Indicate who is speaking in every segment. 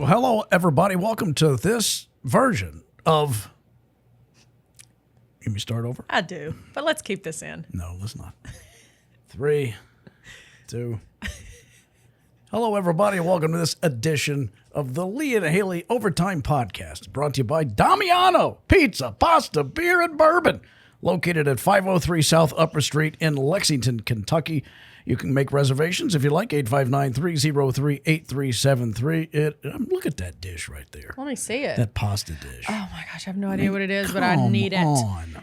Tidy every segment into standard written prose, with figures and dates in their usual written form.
Speaker 1: hello, everybody. Welcome to this version of... Can we start over?
Speaker 2: I do, but let's keep this in.
Speaker 1: No, let's not. 3, 2... Hello, everybody, and welcome to this edition of the Lee and Hayley Overtime Podcast, brought to you by Damiano Pizza, Pasta, Beer, and Bourbon, located at 503 South Upper Street in Lexington, Kentucky. You can make reservations if you like, 859-303-8373. Look at that dish right there.
Speaker 2: Let me see it.
Speaker 1: That pasta dish.
Speaker 2: Oh, my gosh, I have no idea what it is, but I need it.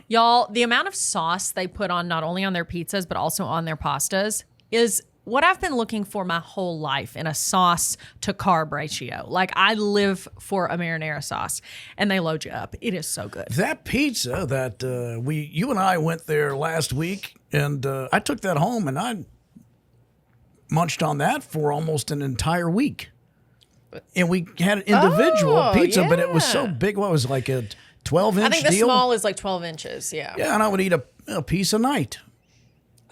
Speaker 2: Y'all, the amount of sauce they put on not only on their pizzas, but also on their pastas is... what I've been looking for my whole life in a sauce to carb ratio. Like, I live for a marinara sauce, and they load you up. It is so good.
Speaker 1: That pizza that you and I went there last week, and I took that home, and I munched on that for almost an entire week. And we had an individual pizza, but it was so big. What was it, like a 12-inch deal?
Speaker 2: I think the small is like 12 inches, yeah.
Speaker 1: Yeah, and I would eat a piece a night.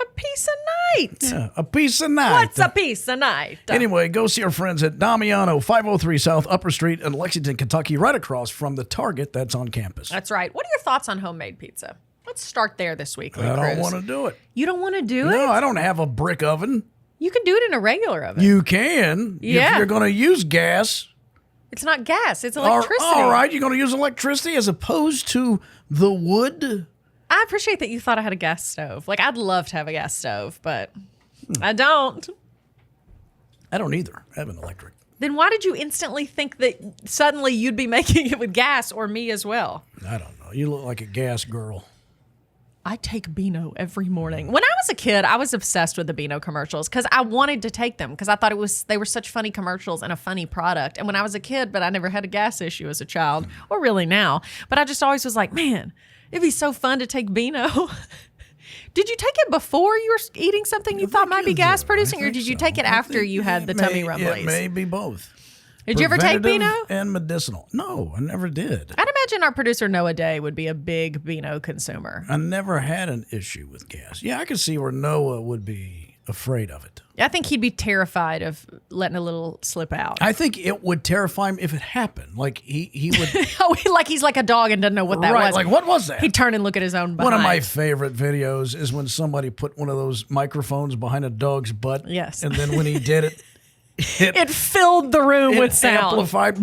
Speaker 2: A piece a night.
Speaker 1: Yeah, a piece a night.
Speaker 2: What's a piece a night?
Speaker 1: Anyway, go see our friends at Damiano, 503 South Upper Street in Lexington, Kentucky, right across from the Target that's on campus.
Speaker 2: That's right. What are your thoughts on homemade pizza? Let's start there this week, Lee
Speaker 1: I
Speaker 2: Cruz.
Speaker 1: don't want to do it.
Speaker 2: You don't want to do it?
Speaker 1: No, I don't have a brick oven.
Speaker 2: You can do it in a regular oven.
Speaker 1: You can.
Speaker 2: Yeah.
Speaker 1: If you're going to use gas.
Speaker 2: It's not gas. It's electricity.
Speaker 1: All right, you're going to use electricity as opposed to the wood.
Speaker 2: I appreciate that you thought I had a gas stove. Like, I'd love to have a gas stove, but I don't.
Speaker 1: I don't either. I have an electric.
Speaker 2: Then why did you instantly think that suddenly you'd be making it with gas, or me as well?
Speaker 1: I don't know. You look like a gas girl.
Speaker 2: I take Beano every morning. When I was a kid, I was obsessed with the Beano commercials because I wanted to take them because I thought they were such funny commercials and a funny product. And when I was a kid, but I never had a gas issue as a child, or really now. But I just always was like, man, it'd be so fun to take Beano. Did you take it before you were eating something you thought might be gas producing, or did you take it after you had the tummy rumblies?
Speaker 1: It may be both.
Speaker 2: Did you ever take Beano?
Speaker 1: And medicinal. No, I never did.
Speaker 2: I'd imagine our producer Noah Day would be a big Beano consumer.
Speaker 1: I never had an issue with gas. Yeah, I could see where Noah would be afraid of it.
Speaker 2: I think he'd be terrified of letting a little slip out.
Speaker 1: I think it would terrify him if it happened. Like he would.
Speaker 2: Like he's like a dog and doesn't know what that was.
Speaker 1: Like, what was that?
Speaker 2: He'd turn and look at his own behind.
Speaker 1: One of my favorite videos is when somebody put one of those microphones behind a dog's butt.
Speaker 2: Yes.
Speaker 1: And then when he did it,
Speaker 2: it filled the room with sound.
Speaker 1: Amplified.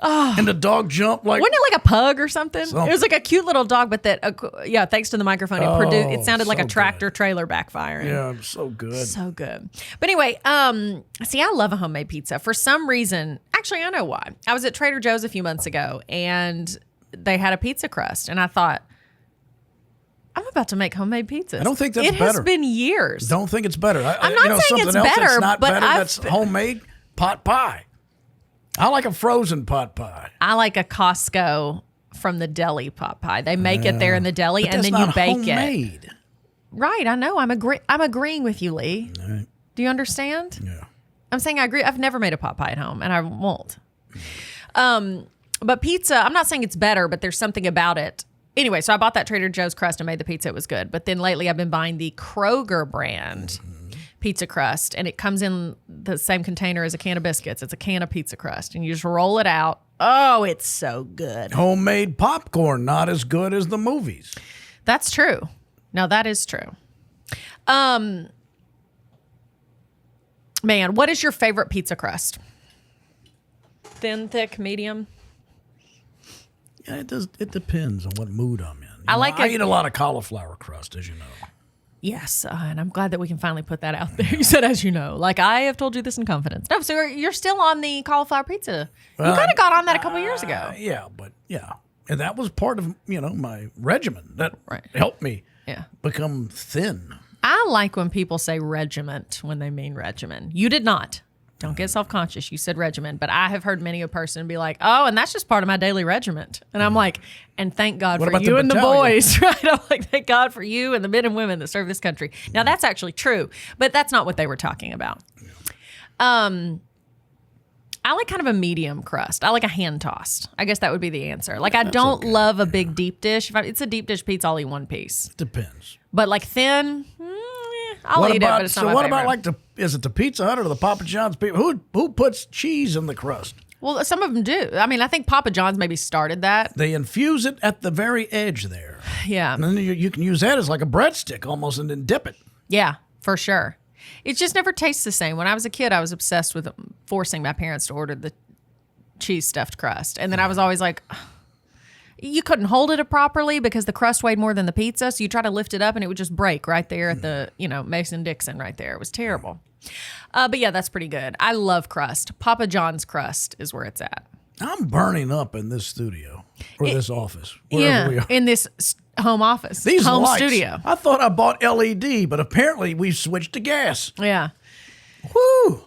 Speaker 1: And the dog jumped like...
Speaker 2: Wasn't it like a pug or something? It was like a cute little dog, but thanks to the microphone, it sounded like a tractor trailer backfiring.
Speaker 1: Yeah, so good.
Speaker 2: So good. But anyway, see, I love a homemade pizza. For some reason, actually, I know why. I was at Trader Joe's a few months ago, and they had a pizza crust, and I thought, I'm about to make homemade pizzas.
Speaker 1: I don't think that's better.
Speaker 2: It has been years.
Speaker 1: Don't think it's better.
Speaker 2: I'm not saying it's better,
Speaker 1: that's not
Speaker 2: but
Speaker 1: better. That's homemade pot pie. I like a frozen pot pie.
Speaker 2: I like a Costco from the deli pot pie. They make it there in the deli, and then you bake it. Right, I know. I'm agreeing with you, Lee.
Speaker 1: Right.
Speaker 2: Do you understand?
Speaker 1: Yeah.
Speaker 2: I'm saying I agree. I've never made a pot pie at home, and I won't. But pizza, I'm not saying it's better, but there's something about it. Anyway, so I bought that Trader Joe's crust and made the pizza. It was good. But then lately I've been buying the Kroger brand pizza crust, and it comes in the same container as a can of biscuits. It's a can of pizza crust, and you just roll it out. Oh, it's so good.
Speaker 1: Homemade popcorn, not as good as the movies.
Speaker 2: That's true. Now, that is true. Man, what is your favorite pizza crust? Thin, thick, medium?
Speaker 1: Yeah, it does. It depends on what mood I'm in.
Speaker 2: I
Speaker 1: eat a lot of cauliflower crust, as you know.
Speaker 2: Yes, and I'm glad that we can finally put that out there. You said, as you know. Like, I have told you this in confidence. No, so you're still on the cauliflower pizza. You kind of got on that a couple years ago.
Speaker 1: Yeah, and that was part of my regimen that helped me become thin.
Speaker 2: I like when people say regiment when they mean regimen. You did not. Don't get self-conscious. You said regimen, but I have heard many a person be like, oh, and that's just part of my daily regiment. And I'm like, and thank God for you and the boys, right? I'm like, thank God for you and the men and women that serve this country. Now, that's actually true, but that's not what they were talking about. I like kind of a medium crust. I like a hand-tossed. I guess that would be the answer. Like, I don't love a big deep dish. If it's a deep dish pizza, I'll eat one piece.
Speaker 1: Depends.
Speaker 2: But like thin, I'll eat it, but it's not my favorite.
Speaker 1: Is it the Pizza Hut or the Papa John's people? Who puts cheese in the crust?
Speaker 2: Well, some of them do. I mean, I think Papa John's maybe started that.
Speaker 1: They infuse it at the very edge there.
Speaker 2: Yeah.
Speaker 1: And then you can use that as like a breadstick almost and then dip it.
Speaker 2: Yeah, for sure. It just never tastes the same. When I was a kid, I was obsessed with forcing my parents to order the cheese stuffed crust. And then I was always like, you couldn't hold it properly because the crust weighed more than the pizza. So you try to lift it up and it would just break right there at the, Mason-Dixon right there. It was terrible. But yeah, that's pretty good. I love crust. Papa John's crust is where it's at.
Speaker 1: I'm burning up in this studio or this office, wherever we are.
Speaker 2: In this home office,
Speaker 1: These
Speaker 2: home
Speaker 1: lights,
Speaker 2: studio.
Speaker 1: I thought I bought LED, but apparently we've switched to gas.
Speaker 2: Yeah.
Speaker 1: Woo!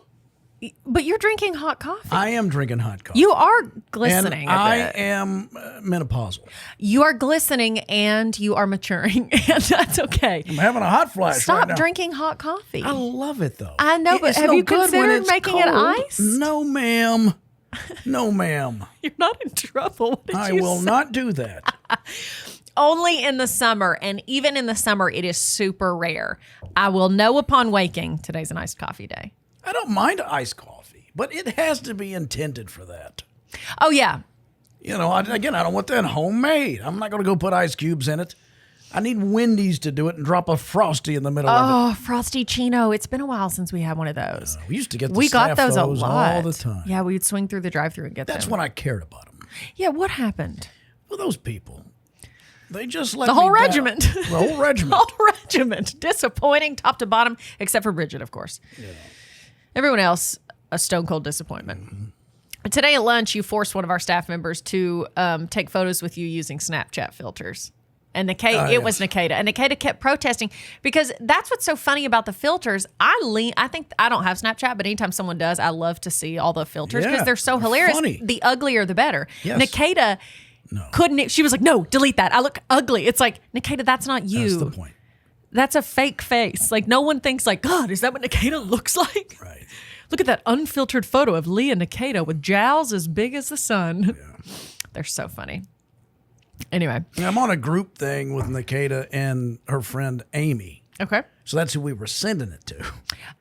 Speaker 2: But you're drinking hot coffee.
Speaker 1: I am drinking hot coffee.
Speaker 2: You are glistening.
Speaker 1: And I
Speaker 2: a bit.
Speaker 1: am menopausal.
Speaker 2: You are glistening and you are maturing, and that's okay.
Speaker 1: I'm having a hot flash
Speaker 2: Stop
Speaker 1: right now.
Speaker 2: drinking hot coffee.
Speaker 1: I love it, though.
Speaker 2: I know, but
Speaker 1: It's
Speaker 2: have
Speaker 1: no
Speaker 2: you
Speaker 1: good when
Speaker 2: considered
Speaker 1: it's
Speaker 2: making it
Speaker 1: cold.
Speaker 2: iced?
Speaker 1: No, ma'am. No, ma'am.
Speaker 2: You're not in trouble. What did
Speaker 1: I
Speaker 2: you
Speaker 1: will
Speaker 2: say?
Speaker 1: not do that.
Speaker 2: Only in the summer, and even in the summer, it is super rare. I will know upon waking, today's an iced coffee day.
Speaker 1: I don't mind iced coffee, but it has to be intended for that.
Speaker 2: Oh, yeah.
Speaker 1: I don't want that homemade. I'm not going to go put ice cubes in it. I need Wendy's to do it and drop a Frosty in the middle of
Speaker 2: Oh, Frosty Chino. It's been a while since we had one of those.
Speaker 1: it. We used to get the
Speaker 2: We got
Speaker 1: staff
Speaker 2: those a lot.
Speaker 1: all the time.
Speaker 2: Yeah, we'd swing through the drive-thru and get
Speaker 1: That's
Speaker 2: them.
Speaker 1: when I cared about them.
Speaker 2: Yeah, what happened?
Speaker 1: Well, those people, they just let
Speaker 2: The
Speaker 1: me
Speaker 2: whole
Speaker 1: down.
Speaker 2: regiment.
Speaker 1: The whole regiment.
Speaker 2: The whole regiment. Disappointing top to bottom, except for Bridget, of course. Yeah. Everyone else, a stone cold disappointment. Mm-hmm. Today at lunch, you forced one of our staff members to take photos with you using Snapchat filters. And it was Nikita. And Nikita kept protesting because that's what's so funny about the filters. I think I don't have Snapchat, but anytime someone does, I love to see all the filters because they're so hilarious.
Speaker 1: Funny.
Speaker 2: The uglier, the better.
Speaker 1: Yes.
Speaker 2: Nikita couldn't. She was like, no, delete that. I look ugly. It's like, Nikita, that's not you.
Speaker 1: That's the point.
Speaker 2: That's a fake face. Like, no one thinks like, God, is that what Nikita looks like?
Speaker 1: Right.
Speaker 2: Look at that unfiltered photo of Lee and Nikita with jowls as big as the sun. Yeah. They're so funny. Anyway.
Speaker 1: I'm on a group thing with Nikita and her friend Amy.
Speaker 2: Okay.
Speaker 1: So that's who we were sending it to.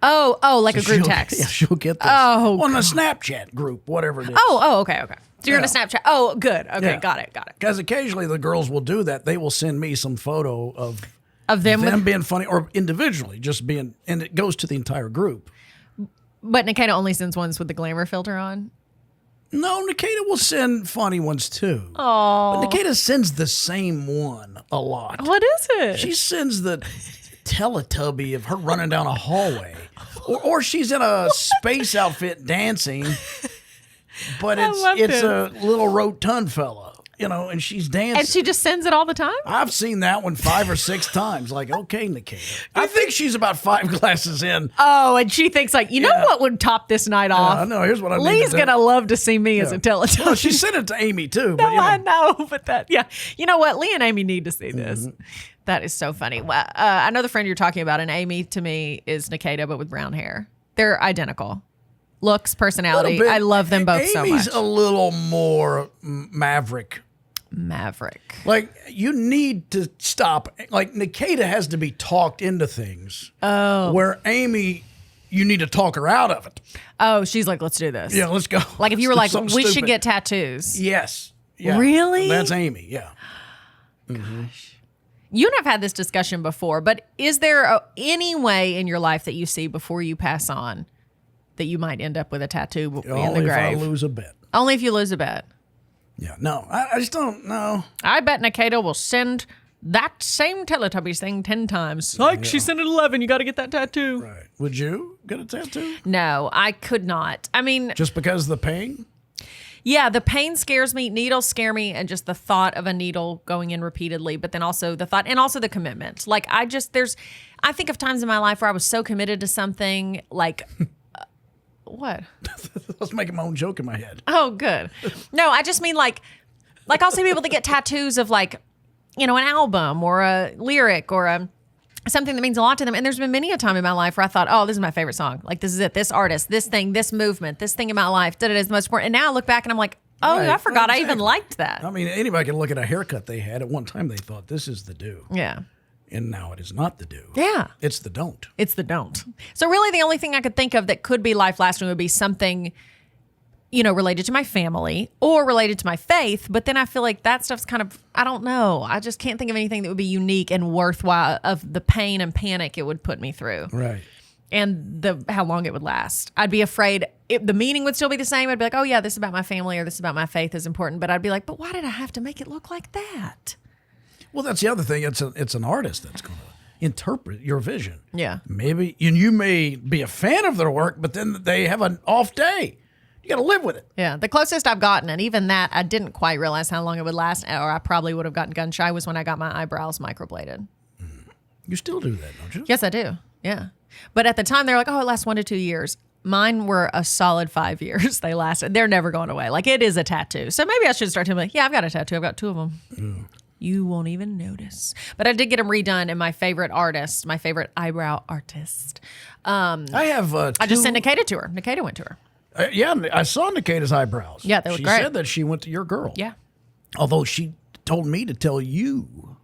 Speaker 2: Oh, like a group
Speaker 1: she'll-
Speaker 2: text.
Speaker 1: Yeah, she'll get this.
Speaker 2: Oh,
Speaker 1: on a Snapchat group, whatever it is.
Speaker 2: Okay. So you're in a Snapchat. Oh, good. Okay,
Speaker 1: Yeah.
Speaker 2: got it.
Speaker 1: Because occasionally the girls will do that. They will send me some photo of
Speaker 2: them
Speaker 1: being funny or individually just being, and it goes to the entire group.
Speaker 2: But Nikita only sends ones with the glamour filter on.
Speaker 1: No, Nikita will send funny ones too.
Speaker 2: Oh.
Speaker 1: But Nikita sends the same one a lot.
Speaker 2: What is it?
Speaker 1: She sends the Teletubby of her running down a hallway. Or she's in a space outfit dancing, but it's a little rotund fella. And she's dancing.
Speaker 2: And she just sends it all the time?
Speaker 1: I've seen that one 5 or 6 times. Like, okay, Nikita. I think she's about 5 glasses in.
Speaker 2: Oh, and she thinks like, you know what would top this night off?
Speaker 1: No, here's what I need
Speaker 2: Lee's
Speaker 1: to do.
Speaker 2: going to love to see me as a Teletubby.
Speaker 1: No, she sent it to Amy, too.
Speaker 2: No, I know, but you know what? Lee and Amy need to see this.
Speaker 1: Mm-hmm.
Speaker 2: That is so funny. Well, I know the friend you're talking about, and Amy to me is Nikita, but with brown hair. They're identical. Looks, personality. I love them both so much.
Speaker 1: Amy's a little more maverick. Like, you need to stop. Like, Nikita has to be talked into things.
Speaker 2: Oh.
Speaker 1: Where Amy, you need to talk her out of it.
Speaker 2: Oh, she's like, let's do this.
Speaker 1: Yeah, let's go.
Speaker 2: Like if you were like, we
Speaker 1: Something
Speaker 2: should
Speaker 1: stupid.
Speaker 2: get tattoos.
Speaker 1: Yes. Yeah.
Speaker 2: Really?
Speaker 1: That's Amy, yeah.
Speaker 2: Gosh. You and I've had this discussion before, but is there any way in your life that you see before you pass on that you might end up with a tattoo in the
Speaker 1: Only if I
Speaker 2: grave?
Speaker 1: lose a bet.
Speaker 2: Only if you lose a bet.
Speaker 1: Yeah, no, I just don't know.
Speaker 2: I bet Nikita will send that same Teletubbies thing 10 times. Like, she sent it 11. You got to get that tattoo.
Speaker 1: Right. Would you get a tattoo?
Speaker 2: No, I could not. I mean,
Speaker 1: Just because of the pain?
Speaker 2: yeah, the pain scares me. Needles scare me. And just the thought of a needle going in repeatedly, but then also the thought and also the commitment. Like, I think of times in my life where I was so committed to something like, what?
Speaker 1: I was making my own joke in my head.
Speaker 2: Oh, good. No, I just mean like I'll see people that get tattoos of like, an album or a lyric or something that means a lot to them. And there's been many a time in my life where I thought, oh, this is my favorite song. Like, this is it. This artist, this thing, this movement, this thing in my life, that it is the most important. And now I look back and I'm like, oh,
Speaker 1: Right.
Speaker 2: I forgot I even
Speaker 1: Exactly.
Speaker 2: liked that.
Speaker 1: I mean, anybody can look at a haircut they had. At one time, they thought, this is the do.
Speaker 2: Yeah.
Speaker 1: And now it is not the do.
Speaker 2: Yeah.
Speaker 1: It's the don't.
Speaker 2: It's the don't. So really the only thing I could think of that could be life lasting would be something, related to my family or related to my faith. But then I feel like that stuff's kind of, I don't know. I just can't think of anything that would be unique and worthwhile of the pain and panic it would put me through.
Speaker 1: Right.
Speaker 2: And how long it would last. I'd be afraid the meaning would still be the same. I'd be like, oh yeah, this is about my family or this is about my faith is important. But I'd be like, but why did I have to make it look like that?
Speaker 1: Well, that's the other thing. It's an artist that's going to interpret your vision.
Speaker 2: Yeah.
Speaker 1: Maybe, and you may be a fan of their work, but then they have an off day. You got to live with it.
Speaker 2: Yeah. The closest I've gotten, and even that, I didn't quite realize how long it would last, or I probably would have gotten gun shy, was when I got my eyebrows microbladed.
Speaker 1: You still do that, don't you?
Speaker 2: Yes, I do. Yeah. But at the time, they're like, oh, it lasts 1 to 2 years. Mine were a solid 5 years. They lasted. They're never going away. Like, it is a tattoo. So maybe I should start to be like, yeah, I've got a tattoo. I've got 2 of them. Mm. You won't even notice. But I did get them redone, and my favorite artist, my favorite eyebrow artist.
Speaker 1: I have.
Speaker 2: I just sent Nikita to her. Nikita went to her.
Speaker 1: Yeah, I saw Nikita's eyebrows.
Speaker 2: Yeah, they look great.
Speaker 1: She said that she went to your girl.
Speaker 2: Yeah.
Speaker 1: Although she told me to tell you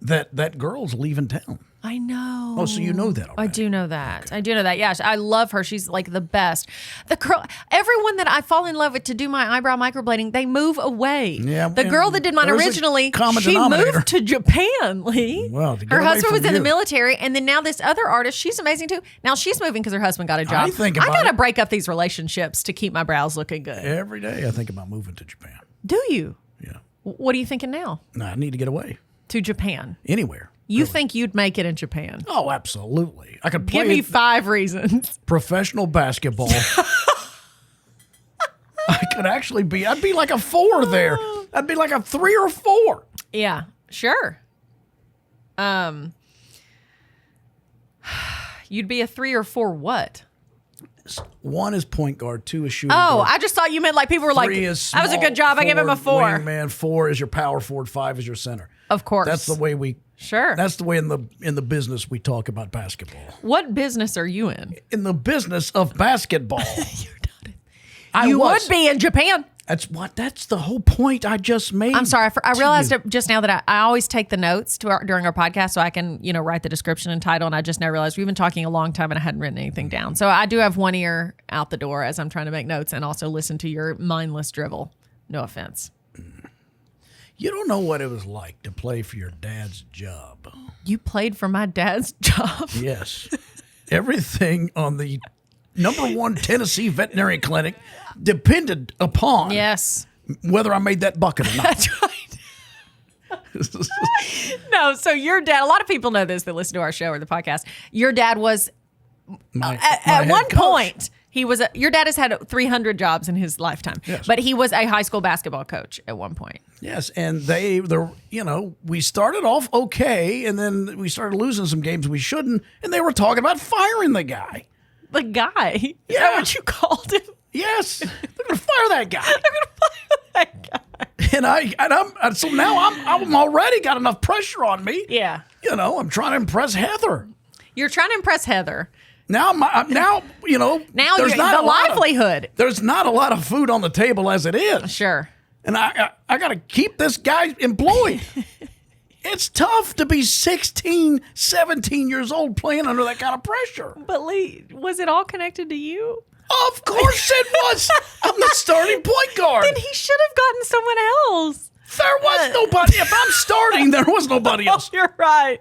Speaker 1: that girl's leaving town.
Speaker 2: I know.
Speaker 1: Oh, so you know that already.
Speaker 2: I do know that. Okay. I do know that. Yeah, I love her. She's like the best. The girl, everyone that I fall in love with to do my eyebrow microblading, they move away. Yeah, the girl that did mine originally, she moved to Japan, Lee.
Speaker 1: Well,
Speaker 2: her husband was in the military, and then now this other artist, she's amazing too. Now she's moving because her husband got a job. I got to break up these relationships to keep my brows looking good.
Speaker 1: Every day I think about moving to Japan.
Speaker 2: Do you?
Speaker 1: Yeah.
Speaker 2: What are you thinking now?
Speaker 1: No, I need to get away.
Speaker 2: To Japan.
Speaker 1: Anywhere.
Speaker 2: You think you'd make it in Japan?
Speaker 1: Oh, absolutely. I could play.
Speaker 2: Give me 5 reasons.
Speaker 1: Professional basketball. I could actually be. I'd be like a 4 there. I'd be like a 3 or 4.
Speaker 2: Yeah, sure. You'd be a 3 or 4 what?
Speaker 1: 1 is point guard, 2 is shooting
Speaker 2: guard.
Speaker 1: guard.
Speaker 2: I just thought you meant like people were like,
Speaker 1: that
Speaker 2: was a good job. I gave him a 4.
Speaker 1: Wingman, 4 is your power forward, 5 is your center.
Speaker 2: Of course.
Speaker 1: That's the way we.
Speaker 2: Sure.
Speaker 1: That's the way in the business we talk about basketball.
Speaker 2: What business are you in?
Speaker 1: In the business of basketball.
Speaker 2: You're not. You would be in Japan.
Speaker 1: That's the whole point I just made.
Speaker 2: I'm sorry. I realized it just now that I always take the notes during our podcast so I can, write the description and title. And I just now realized we've been talking a long time and I hadn't written anything down. So I do have one ear out the door as I'm trying to make notes and also listen to your mindless drivel. No offense.
Speaker 1: You don't know what it was like to play for your dad's job.
Speaker 2: You played for my dad's job?
Speaker 1: Yes. Everything on the #1 Tennessee veterinary clinic depended upon whether I made that bucket or not.
Speaker 2: That's right. No, so your dad, a lot of people know this that listen to our show or the podcast. Your dad was, at one point, your dad has had 300 jobs in his lifetime, but he was a high school basketball coach at one point.
Speaker 1: Yes, and we started off okay, and then we started losing some games we shouldn't, and they were talking about firing the guy.
Speaker 2: The guy? Is that what you called him?
Speaker 1: Yes, they're gonna fire that guy.
Speaker 2: They're gonna fire that guy.
Speaker 1: So now I'm already got enough pressure on me.
Speaker 2: Yeah,
Speaker 1: I'm trying to impress Heather.
Speaker 2: You're trying to impress Heather.
Speaker 1: Now there's not
Speaker 2: the livelihood.
Speaker 1: There's not a lot of food on the table as it is.
Speaker 2: Sure.
Speaker 1: And I got to keep this guy employed. It's tough to be 16, 17 years old playing under that kind of pressure.
Speaker 2: But Lee, was it all connected to you?
Speaker 1: Of course it was. I'm the starting point guard.
Speaker 2: Then he should have gotten someone else.
Speaker 1: There was nobody. If I'm starting, there was nobody else.
Speaker 2: You're right.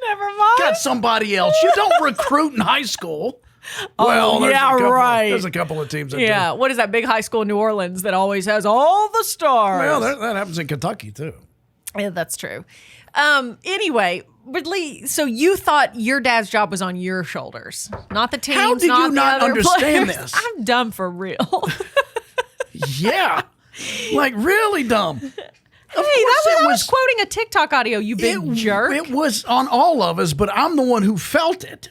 Speaker 2: Never mind.
Speaker 1: Got somebody else. You don't recruit in high school. Well, there's a couple of teams that do.
Speaker 2: Yeah. What is that big high school in New Orleans that always has all the stars?
Speaker 1: Well, that happens in Kentucky, too.
Speaker 2: Yeah, that's true. Anyway, but Lee, so you thought your dad's job was on your shoulders, not the team's.
Speaker 1: How did you not understand this?
Speaker 2: I'm dumb for real.
Speaker 1: Yeah. Like, really dumb.
Speaker 2: Hey, I was quoting a TikTok audio, you big jerk.
Speaker 1: It was on all of us, but I'm the one who felt it.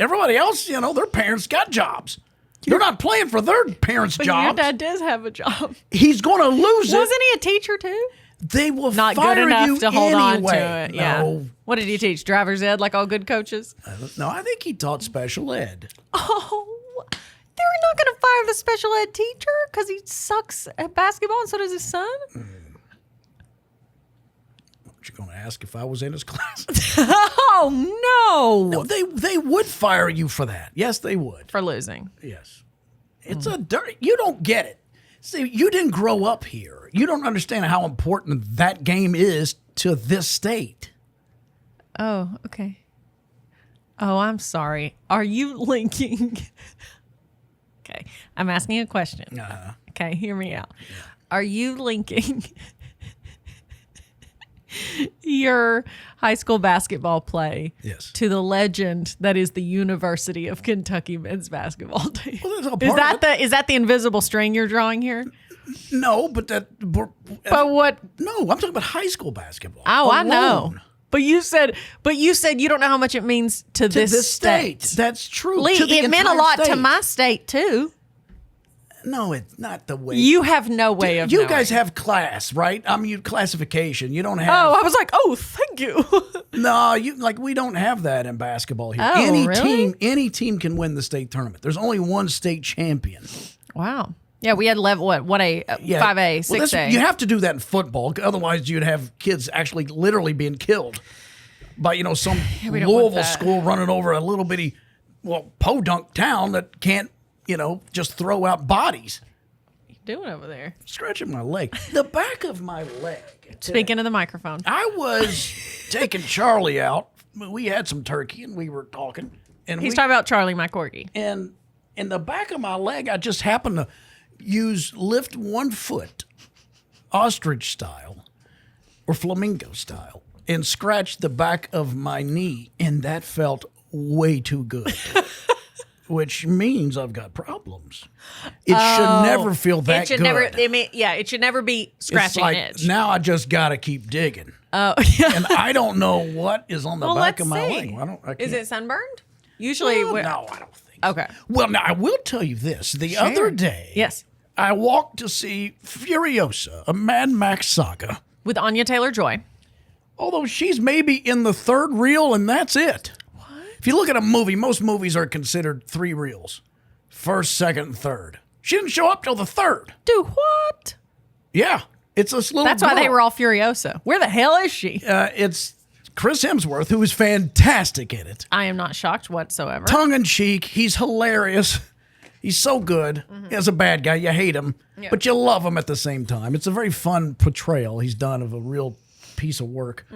Speaker 1: Everybody else, their parents got jobs. They're not playing for their parents' jobs.
Speaker 2: Your dad does have a job.
Speaker 1: He's going to lose it.
Speaker 2: Wasn't he a teacher too?
Speaker 1: They will
Speaker 2: not
Speaker 1: fire
Speaker 2: good enough
Speaker 1: you
Speaker 2: to hold
Speaker 1: anyway.
Speaker 2: on to it. Yeah.
Speaker 1: No.
Speaker 2: What did he teach? Driver's ed, like all good coaches?
Speaker 1: No, I think he taught special ed.
Speaker 2: Oh, they're not going to fire the special ed teacher because he sucks at basketball, and so does his son.
Speaker 1: You're going to ask if I was in his class?
Speaker 2: Oh, no.
Speaker 1: No, they would fire you for that. Yes, they would.
Speaker 2: For losing.
Speaker 1: Yes. It's a dirty. You don't get it. See, you didn't grow up here. You don't understand how important that game is to this state.
Speaker 2: Oh, okay. Oh, I'm sorry. Are you linking? Okay, I'm asking a question. Okay, hear me out. Yeah. Are you linking your high school basketball play to the legend that is the University of Kentucky men's basketball team?
Speaker 1: Well,
Speaker 2: is that the invisible string you're drawing here?
Speaker 1: No, but
Speaker 2: what?
Speaker 1: No, I'm talking about high school basketball.
Speaker 2: Oh, alone. I know. But you said you don't know how much it means to this state.
Speaker 1: That's true.
Speaker 2: Lee, it meant a lot to my state too.
Speaker 1: No, it's not the way.
Speaker 2: You have no way of knowing.
Speaker 1: You guys have class, right? I mean, classification. You don't have.
Speaker 2: Oh, I was like, oh, thank you.
Speaker 1: No, we don't have that in basketball here.
Speaker 2: Oh, really?
Speaker 1: Any team can win the state tournament. There's only one state champion.
Speaker 2: Wow. Yeah, we had level 5A, 6A.
Speaker 1: You have to do that in football, otherwise you'd have kids actually literally being killed by some Louisville school running over a little bitty podunk town that can't just throw out bodies.
Speaker 2: What are you doing over there?
Speaker 1: Stretching my leg. The back of my leg.
Speaker 2: Speaking of the microphone.
Speaker 1: I was taking Charlie out. We had some turkey and we were talking. And
Speaker 2: He's talking about Charlie, my corgi.
Speaker 1: And in the back of my leg, I just happened to lift one foot, ostrich style or flamingo style, and scratch the back of my knee. And that felt way too good. Which means I've got problems. It should never feel that good.
Speaker 2: It should never be scratching an itch.
Speaker 1: Now I just got to keep digging.
Speaker 2: Oh,
Speaker 1: and I don't know what is on the back of my leg.
Speaker 2: Is it sunburned? Usually,
Speaker 1: no, I don't think so.
Speaker 2: Okay.
Speaker 1: Well, now I will tell you this. The other day,
Speaker 2: yes,
Speaker 1: I walked to see Furiosa, a Mad Max saga.
Speaker 2: With Anya Taylor-Joy.
Speaker 1: Although she's maybe in the third reel and that's it. If you look at a movie, most movies are considered 3 reels. First, second, and third. She didn't show up till the third.
Speaker 2: Dude, what?
Speaker 1: Yeah. It's this little
Speaker 2: That's
Speaker 1: girl.
Speaker 2: why they were all Furiosa. Where the hell is she?
Speaker 1: It's Chris Hemsworth, who is fantastic in it.
Speaker 2: I am not shocked whatsoever.
Speaker 1: Tongue in cheek. He's hilarious. He's so good. As a bad guy, you hate him, but you love him at the same time. It's a very fun portrayal he's done of a real piece of work.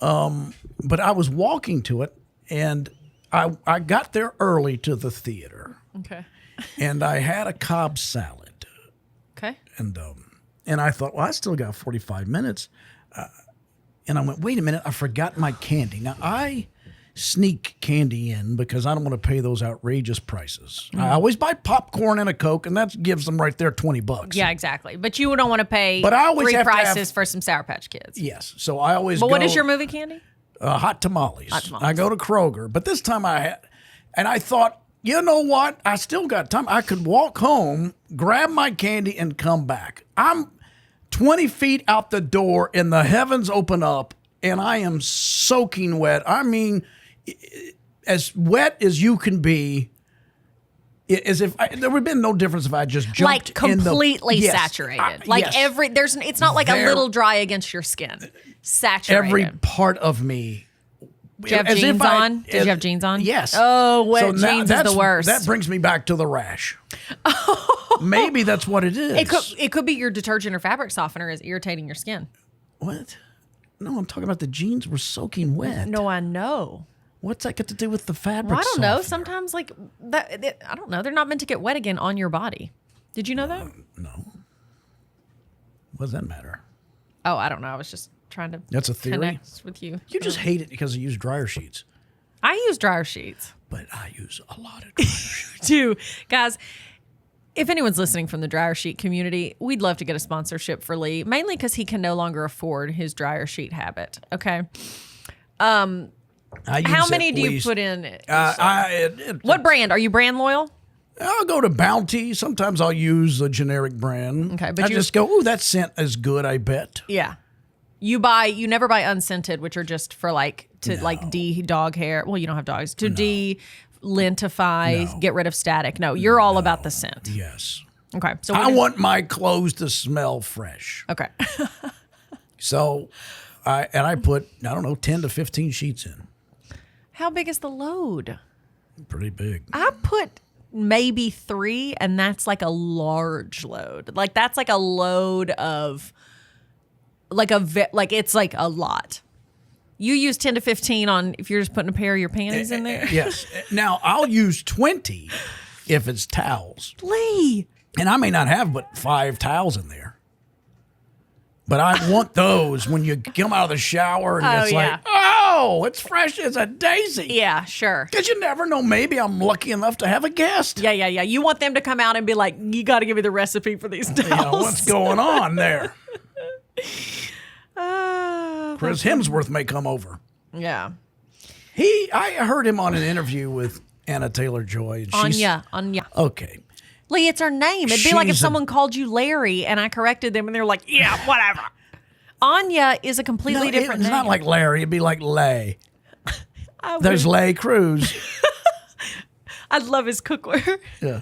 Speaker 1: But I was walking to it, and I got there early to the theater.
Speaker 2: Okay.
Speaker 1: And I had a Cobb salad.
Speaker 2: Okay.
Speaker 1: And I thought, well, I still got 45 minutes. And I went, wait a minute, I forgot my candy. Now, I sneak candy in because I don't want to pay those outrageous prices. I always buy popcorn and a Coke, and that gives them right there $20.
Speaker 2: Yeah, exactly. But you don't want to pay
Speaker 1: but I always
Speaker 2: 3
Speaker 1: have
Speaker 2: prices for some Sour Patch Kids.
Speaker 1: Yes. So I always
Speaker 2: But
Speaker 1: go.
Speaker 2: what is your movie candy?
Speaker 1: Hot tamales.
Speaker 2: Hot tamales.
Speaker 1: I go to Kroger, but this time I thought, you know what? I still got time. I could walk home, grab my candy, and come back. I'm 20 feet out the door, and the heavens open up, and I am soaking wet. I mean, as wet as you can be. As if there would have been no difference if I just jumped
Speaker 2: like completely
Speaker 1: in the,
Speaker 2: saturated. It's not like a little dry against your skin. Saturated.
Speaker 1: Every part of me.
Speaker 2: Did you have jeans on? Did you have jeans on?
Speaker 1: Yes.
Speaker 2: Oh, wet jeans is the worst.
Speaker 1: That brings me back to the rash. Maybe that's what it is.
Speaker 2: It could be your detergent or fabric softener is irritating your skin.
Speaker 1: What? No, I'm talking about the jeans were soaking wet.
Speaker 2: No, I know.
Speaker 1: What's that got to do with the fabric?
Speaker 2: Well, I don't know. Sometimes, I don't know. They're not meant to get wet again on your body. Did you know that?
Speaker 1: No. What does that matter?
Speaker 2: Oh, I don't know. I was just trying to
Speaker 1: That's a theory?
Speaker 2: connect with you.
Speaker 1: You just hate it because you use dryer sheets.
Speaker 2: I use dryer sheets.
Speaker 1: But I use a lot of dryer sheets.
Speaker 2: Too. Guys, if anyone's listening from the dryer sheet community, we'd love to get a sponsorship for Lee, mainly because he can no longer afford his dryer sheet habit. Okay. How many do you put in? What brand? Are you brand loyal?
Speaker 1: I'll go to Bounty. Sometimes I'll use a generic brand.
Speaker 2: Okay, but
Speaker 1: I just go, ooh, that scent is good, I bet.
Speaker 2: Yeah. You never buy unscented, which are just for de-dog hair. Well, you don't have dogs. To de-lentify, get rid of static. No, you're all about the scent.
Speaker 1: Yes.
Speaker 2: Okay. So
Speaker 1: I want my clothes to smell fresh.
Speaker 2: Okay.
Speaker 1: So I put, 10 to 15 sheets in.
Speaker 2: How big is the load?
Speaker 1: Pretty big.
Speaker 2: I put maybe 3, and that's like a large load. Like that's like a load of like it's like a lot. You use 10 to 15 on if you're just putting a pair of your panties in there?
Speaker 1: Yes. Now, I'll use 20 if it's towels.
Speaker 2: Lee.
Speaker 1: And I may not have but 5 towels in there. But I want those when you come out of the shower and it's like, oh, it's fresh as a daisy.
Speaker 2: Yeah, sure.
Speaker 1: Because you never know. Maybe I'm lucky enough to have a guest.
Speaker 2: Yeah. You want them to come out and be like, you got to give me the recipe for these towels.
Speaker 1: You know, what's going on there? Chris Hemsworth may come over.
Speaker 2: Yeah.
Speaker 1: I heard him on an interview with Anna Taylor-Joy.
Speaker 2: Anya.
Speaker 1: Okay.
Speaker 2: Lee, it's her name. It'd be like if
Speaker 1: She's
Speaker 2: someone called you Larry and I corrected them and they're like, yeah, whatever. Anya is a completely different
Speaker 1: It's
Speaker 2: name.
Speaker 1: not like Larry. It'd be like Lay. There's Lay Cruz.
Speaker 2: I'd love his cookware.
Speaker 1: Yeah.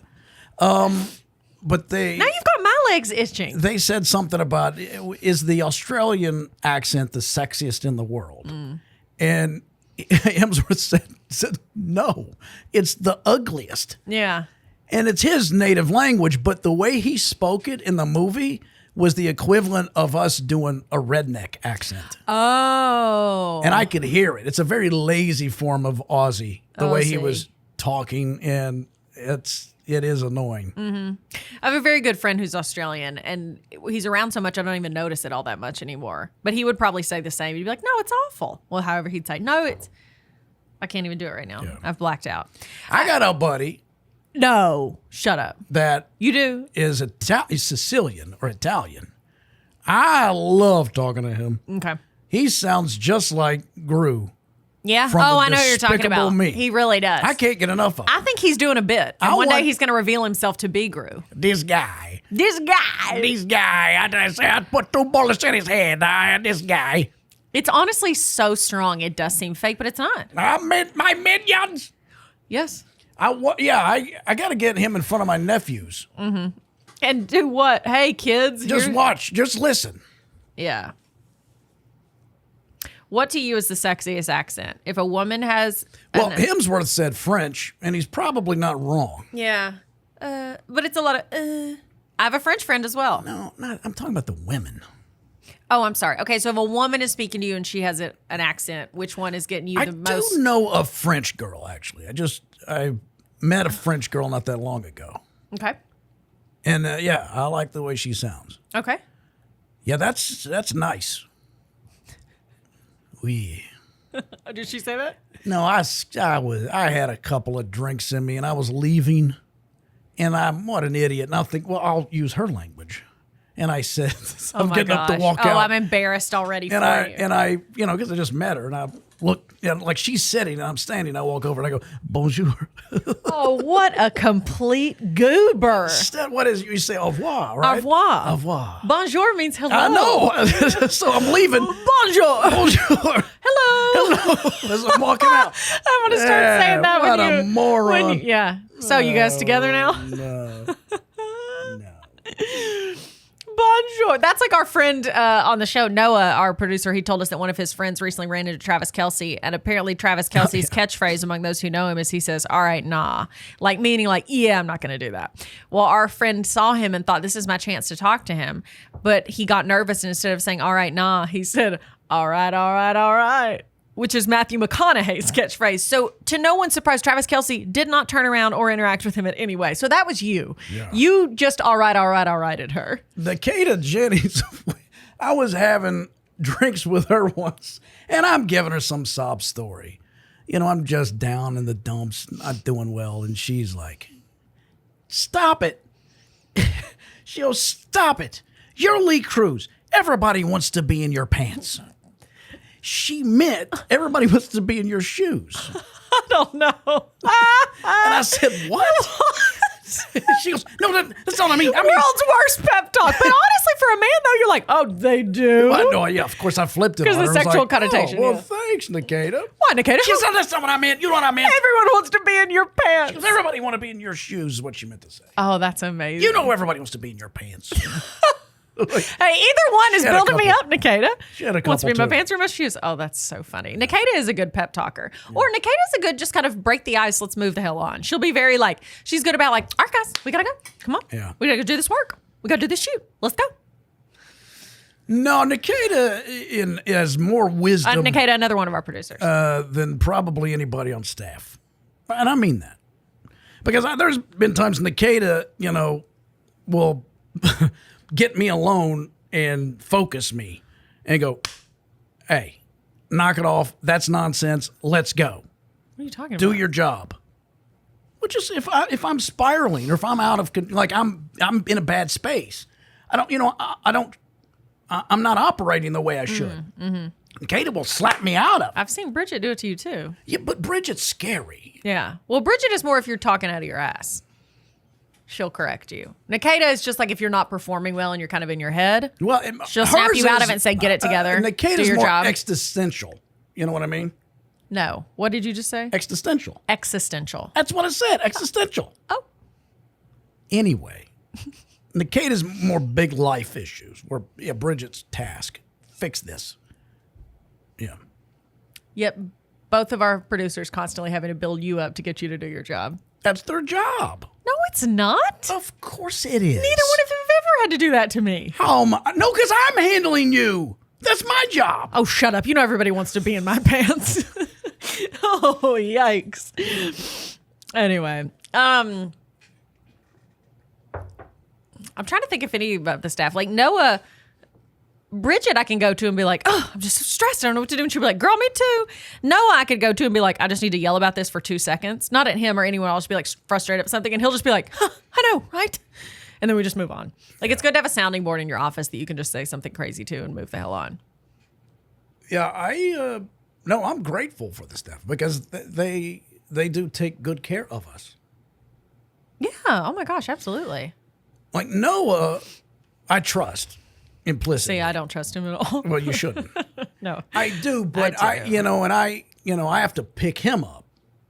Speaker 1: But
Speaker 2: Now you've got my legs itching.
Speaker 1: they said something about, is the Australian accent the sexiest in the world? And Hemsworth said, no, it's the ugliest.
Speaker 2: Yeah.
Speaker 1: And it's his native language, but the way he spoke it in the movie was the equivalent of us doing a redneck accent.
Speaker 2: Oh.
Speaker 1: And I could hear it. It's a very lazy form of Aussie, the way he was talking, and it is annoying.
Speaker 2: Mm-hmm. I have a very good friend who's Australian, and he's around so much I don't even notice it all that much anymore. But he would probably say the same. He'd be like, no, it's awful. Well, however, he'd say, no, I can't even do it right now.
Speaker 1: Yeah.
Speaker 2: I've blacked out.
Speaker 1: I got a buddy
Speaker 2: No, shut up.
Speaker 1: that
Speaker 2: You do?
Speaker 1: is he's Sicilian or Italian. I love talking to him.
Speaker 2: Okay.
Speaker 1: He sounds just like Gru.
Speaker 2: Yeah.
Speaker 1: From
Speaker 2: Oh,
Speaker 1: the
Speaker 2: I know what you're talking
Speaker 1: Despicable
Speaker 2: about.
Speaker 1: Me.
Speaker 2: He really does.
Speaker 1: I can't get enough of him.
Speaker 2: I think he's doing a bit. And one day
Speaker 1: want-
Speaker 2: he's going to reveal himself to be Gru.
Speaker 1: This guy.
Speaker 2: This guy.
Speaker 1: I put 2 bullets in his head. This guy.
Speaker 2: It's honestly so strong. It does seem fake, but it's not.
Speaker 1: My minions.
Speaker 2: Yes.
Speaker 1: I got to get him in front of my nephews.
Speaker 2: And do what? Hey, kids.
Speaker 1: Just watch. Just listen.
Speaker 2: Yeah. What to you is the sexiest accent? If a woman has...
Speaker 1: Well, Hemsworth said French, and he's probably not wrong.
Speaker 2: Yeah. But it's a lot of... I have a French friend as well.
Speaker 1: No, I'm talking about the women.
Speaker 2: Oh, I'm sorry. Okay, so if a woman is speaking to you and she has an accent, which one is getting you the most...
Speaker 1: I do know a French girl, actually. I met a French girl not that long ago.
Speaker 2: Okay.
Speaker 1: And, I like the way she sounds.
Speaker 2: Okay.
Speaker 1: Yeah, that's nice. Oui.
Speaker 2: Did she say that?
Speaker 1: No, I had a couple of drinks in me, and I was leaving, and what an idiot. And I think, well, I'll use her language. And I said, I'm getting up to walk out.
Speaker 2: Oh, I'm embarrassed already for you.
Speaker 1: And I, because I just met her, and I look, like she's sitting, and I'm standing. I walk over, and I go, Bonjour.
Speaker 2: Oh, what a complete goober.
Speaker 1: What is you say? Au revoir, right?
Speaker 2: Au revoir.
Speaker 1: Au revoir.
Speaker 2: Bonjour means hello.
Speaker 1: I know. So I'm leaving.
Speaker 2: Bonjour.
Speaker 1: Bonjour.
Speaker 2: Hello.
Speaker 1: As I'm walking out.
Speaker 2: I'm going to start saying that
Speaker 1: what
Speaker 2: when
Speaker 1: a moron.
Speaker 2: yeah. So you guys together now?
Speaker 1: No.
Speaker 2: Bonjour. That's like our friend on the show, Noah, our producer. He told us that one of his friends recently ran into Travis Kelce, and apparently Travis Kelce's catchphrase among those who know him is he says, all right, nah. Like meaning like, yeah, I'm not going to do that. Well, our friend saw him and thought, this is my chance to talk to him. But he got nervous, and instead of saying, all right, nah, he said, all right, all right, all right, which is Matthew McConaughey's catchphrase. So to no one's surprise, Travis Kelce did not turn around or interact with him in any way. So that was you. Yeah. You just all righted her.
Speaker 1: The Kata Jennings, I was having drinks with her once, and I'm giving her some sob story. I'm just down in the dumps, not doing well, and she's like, stop it. She goes, stop it. You're Lee Cruz. Everybody wants to be in your pants. She meant everybody wants to be in your shoes.
Speaker 2: I don't know.
Speaker 1: And I said, what? She goes, no, that's not what I mean.
Speaker 2: World's worst pep talk. But honestly, for a man, though, you're like, oh, they do.
Speaker 1: I know, yeah, of course I flipped it.
Speaker 2: Because the sexual connotation.
Speaker 1: Oh, well, thanks, Nikita.
Speaker 2: Why, Nikita?
Speaker 1: She said, that's not what I meant. You know what I meant.
Speaker 2: Everyone wants to be in your pants.
Speaker 1: She goes, everybody want to be in your shoes is what she meant to say.
Speaker 2: Oh, that's amazing.
Speaker 1: You know everybody wants to be in your pants.
Speaker 2: Hey, either one is
Speaker 1: had a
Speaker 2: building me
Speaker 1: couple.
Speaker 2: up, Nikita.
Speaker 1: She had a
Speaker 2: Wants me in
Speaker 1: couple,
Speaker 2: my
Speaker 1: too.
Speaker 2: pants or my shoes. Oh, that's so funny. Nikita is a good pep talker. Or Nikita's a good just kind of break the ice, let's move the hell on. She'll be very like, she's good about like, all right, guys, we got to go. Come on.
Speaker 1: Yeah.
Speaker 2: We got to go do this work. We got to do this shoot. Let's go.
Speaker 1: No, Nikita has more wisdom
Speaker 2: Nikita, another one of our producers.
Speaker 1: than probably anybody on staff. And I mean that. Because there's been times Nikita, will get me alone and focus me and go, hey, knock it off. That's nonsense. Let's go.
Speaker 2: What are you talking
Speaker 1: Do
Speaker 2: about?
Speaker 1: your job. Which is if I'm spiraling or if I'm out of like I'm in a bad space. I'm not operating the way I should. Nikita will slap me out of it.
Speaker 2: I've seen Bridget do it to you too.
Speaker 1: Yeah, but Bridget's scary.
Speaker 2: Yeah. Well, Bridget is more if you're talking out of your ass. She'll correct you. Nikita is just like if you're not performing well and you're kind of in your head.
Speaker 1: Well,
Speaker 2: She'll snap
Speaker 1: hers
Speaker 2: you out
Speaker 1: is,
Speaker 2: of it and say, get it together.
Speaker 1: Nikita's
Speaker 2: do your
Speaker 1: more
Speaker 2: job.
Speaker 1: existential. You know what I mean?
Speaker 2: No. What did you just say?
Speaker 1: Existential.
Speaker 2: Existential.
Speaker 1: That's what I said. Existential.
Speaker 2: Oh.
Speaker 1: Anyway, Nikita's more big life issues. Where Bridget's task, fix this. Yeah.
Speaker 2: Yep. Both of our producers constantly having to build you up to get you to do your job.
Speaker 1: That's their job.
Speaker 2: No, it's not.
Speaker 1: Of course it is.
Speaker 2: Neither one of them have ever had to do that to me.
Speaker 1: How am I? No, because I'm handling you. That's my job.
Speaker 2: Oh, shut up. You know everybody wants to be in my pants. Oh, yikes. Anyway, I'm trying to think if any of the staff, like Noah, Bridget, I can go to and be like, oh, I'm just so stressed. I don't know what to do. And she'll be like, girl, me too. Noah, I could go to and be like, I just need to yell about this for 2 seconds. Not at him or anyone else. Be like frustrated at something. And he'll just be like, huh, I know, right? And then we just move on. Like, it's good to have a sounding board in your office that you can just say something crazy to and move the hell on.
Speaker 1: Yeah, no, I'm grateful for the staff because they do take good care of us.
Speaker 2: Yeah. Oh my gosh. Absolutely.
Speaker 1: Like Noah, I trust implicitly.
Speaker 2: See, I don't trust him at all.
Speaker 1: Well, you shouldn't.
Speaker 2: No.
Speaker 1: I do, but
Speaker 2: I do.
Speaker 1: I have to pick him up.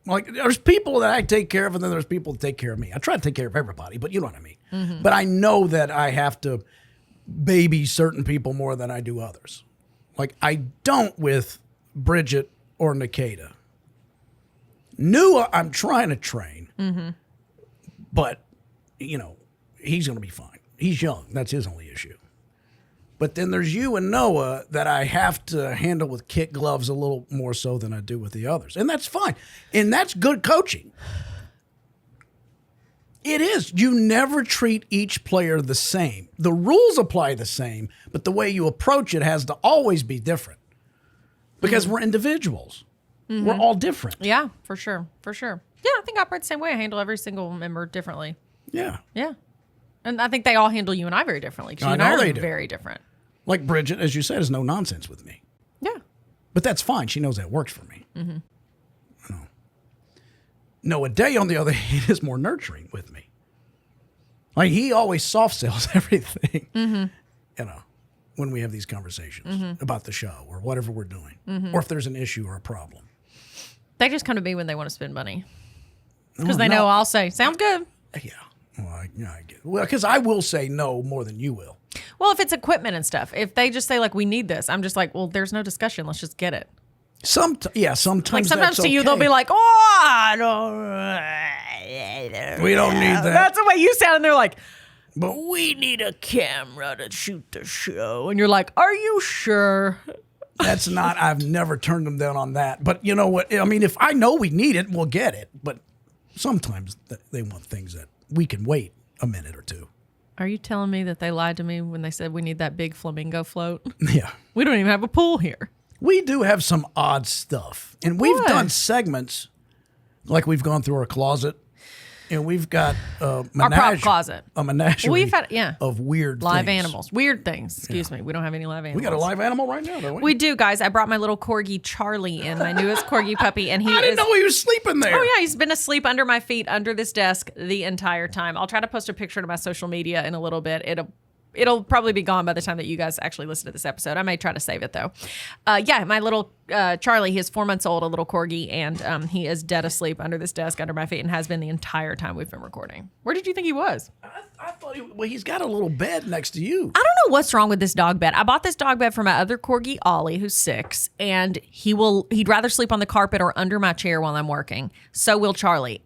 Speaker 1: Like there's people that I take care of, and then there's people that take care of me. I try to take care of everybody, but you know what I mean.
Speaker 2: Mm-hmm.
Speaker 1: But I know that I have to baby certain people more than I do others. Like I don't with Bridget or Nikita. Noah, I'm trying to train, but he's going to be fine. He's young. That's his only issue. But then there's you and Noah that I have to handle with kid gloves a little more so than I do with the others. And that's fine. And that's good coaching. It is. You never treat each player the same. The rules apply the same, but the way you approach it has to always be different because we're individuals. We're all different.
Speaker 2: Yeah, for sure. For sure. Yeah, I think I operate the same way. I handle every single member differently.
Speaker 1: Yeah.
Speaker 2: Yeah. And I think they all handle you and I very differently. Because you
Speaker 1: I
Speaker 2: and I
Speaker 1: know
Speaker 2: are
Speaker 1: they do.
Speaker 2: very different.
Speaker 1: Like Bridget, as you said, is no nonsense with me.
Speaker 2: Yeah.
Speaker 1: But that's fine. She knows that works for me. Noah Day, on the other hand, is more nurturing with me. Like he always soft sells everything, when we have these conversations about the show or whatever we're doing, or if there's an issue or a problem.
Speaker 2: They just come to me when they want to spend money. Because they know I'll say, sounds good.
Speaker 1: Yeah. Well, I get it. Well, because I will say no more than you will.
Speaker 2: Well, if it's equipment and stuff, if they just say, like, we need this, I'm just like, well, there's no discussion. Let's just get it.
Speaker 1: Sometimes
Speaker 2: Like, sometimes
Speaker 1: that's
Speaker 2: to you,
Speaker 1: okay.
Speaker 2: they'll be like, oh, I don't.
Speaker 1: We don't need that.
Speaker 2: That's the way you sound. And they're like, but we need a camera to shoot the show. And you're like, are you sure?
Speaker 1: That's not, I've never turned them down on that. But you know what? I mean, if I know we need it, we'll get it. But sometimes they want things that we can wait a minute or two.
Speaker 2: Are you telling me that they lied to me when they said we need that big flamingo float?
Speaker 1: Yeah.
Speaker 2: We don't even have a pool here.
Speaker 1: We do have some odd stuff. And we've
Speaker 2: What?
Speaker 1: done segments, like we've gone through our closet, and we've got
Speaker 2: Our prop closet.
Speaker 1: a menagerie
Speaker 2: We've had, yeah.
Speaker 1: of weird
Speaker 2: Live
Speaker 1: things.
Speaker 2: animals. Weird things. Excuse me. We don't have any live animals.
Speaker 1: We got a live animal right now, don't we?
Speaker 2: We do, guys. I brought my little corgi Charlie in, my newest corgi puppy, and he
Speaker 1: I didn't
Speaker 2: is.
Speaker 1: know he was sleeping there.
Speaker 2: Oh yeah, he's been asleep under my feet, under this desk the entire time. I'll try to post a picture to my social media in a little bit. it'll probably be gone by the time that you guys actually listen to this episode. I may try to save it though. Yeah, my little Charlie, he is 4 months old, a little corgi, and he is dead asleep under this desk under my feet and has been the entire time we've been recording. Where did you think he was?
Speaker 1: I thought he's got a little bed next to you.
Speaker 2: I don't know what's wrong with this dog bed. I bought this dog bed for my other corgi, Ollie, who's 6, and he'd rather sleep on the carpet or under my chair while I'm working. So will Charlie.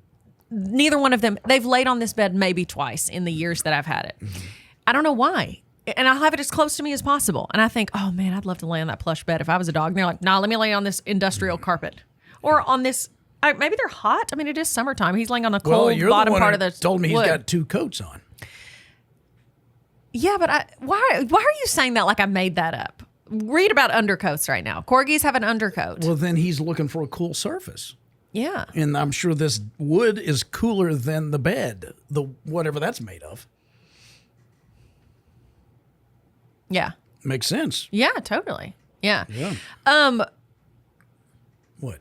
Speaker 2: Neither one of them, they've laid on this bed maybe twice in the years that I've had it. Mm-hmm. I don't know why. And I'll have it as close to me as possible. And I think, oh man, I'd love to lay on that plush bed if I was a dog. And they're like, nah, let me lay on this industrial carpet. Or on this, maybe they're hot. I mean, it is summertime. He's laying on the cold bottom part of the
Speaker 1: told me
Speaker 2: wood.
Speaker 1: He's got 2 coats on.
Speaker 2: Yeah, but why are you saying that like I made that up? Read about undercoats right now. Corgis have an undercoat.
Speaker 1: Well, then he's looking for a cool surface.
Speaker 2: Yeah.
Speaker 1: And I'm sure this wood is cooler than the bed, whatever that's made of.
Speaker 2: Yeah.
Speaker 1: Makes sense.
Speaker 2: Yeah, totally. Yeah.
Speaker 1: What?